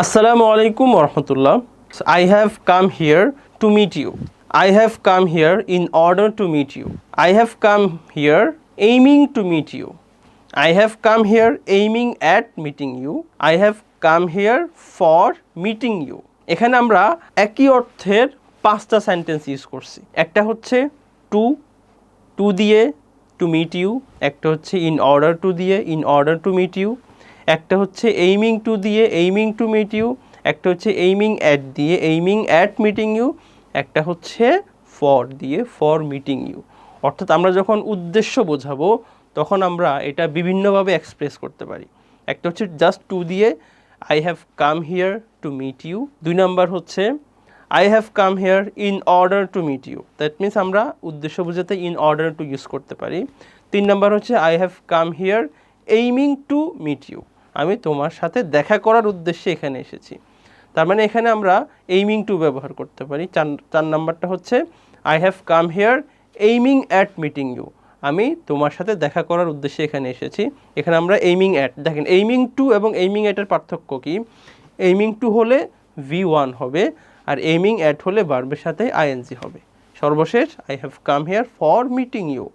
Assalamu alaikum warahmatullah. I have come here to meet you. I have come here in order to meet you. I have come here aiming to meet you. I have come here aiming at meeting you. I have come here for meeting you. এখানে আমরা একই অর্থের পাঁচটা sentence use করছি। একটা হচ্ছে two দিয়ে two meet you, একটা হচ্ছে ইন অর্ডার টু দিয়ে in order to meet you, একটা হচ্ছে এইমিং টু দিয়ে এইমিং টু মিট ইউ, একটা হচ্ছে এইমিং অ্যাট দিয়ে এইমিং অ্যাট মিটিং ইউ, একটা হচ্ছে ফর দিয়ে ফর মিটিং ইউ। অর্থাৎ আমরা যখন উদ্দেশ্য বোঝাবো তখন আমরা এটা বিভিন্নভাবে এক্সপ্রেস করতে পারি। একটা হচ্ছে জাস্ট টু দিয়ে I have come here to meet you. দুই নাম্বার হচ্ছে I have come here in order to meet you, that means আমরা উদ্দেশ্য বোঝাতে ইন অর্ডার টু ইউজ করতে পারি। তিন নাম্বার হচ্ছে I have come here aiming to meet you, আমি তোমার সাথে দেখা করার উদ্দেশ্যে এখানে এসেছি। তার মানে এখানে আমরা এইমিং টু ব্যবহার করতে পারি। চার নাম্বারটা হচ্ছে I have come here aiming at meeting you, আমি তোমার সাথে দেখা করার উদ্দেশ্যে এখানে এসেছি। এখানে আমরা এইমিং অ্যাট, দেখেন এইমিং টু এবং এইমিং অ্যাটের পার্থক্য কি? এইমিং টু হলে V1 হবে আর এইমিং অ্যাট হলে ভার্বের সাথে আইএনজি হবে। সর্বশেষ I have come here for meeting you,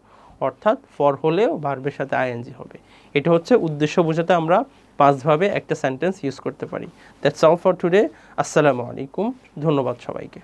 অর্থাৎ ফর হলেও ভার্বের সাথে আইএনজি হবে। এটা হচ্ছে উদ্দেশ্য বোঝাতে আমরা পাঁচভাবে একটা সেন্টেন্স ইউজ করতে পারি। That's all for today. আসসালামু আলাইকুম, ধন্যবাদ সবাইকে।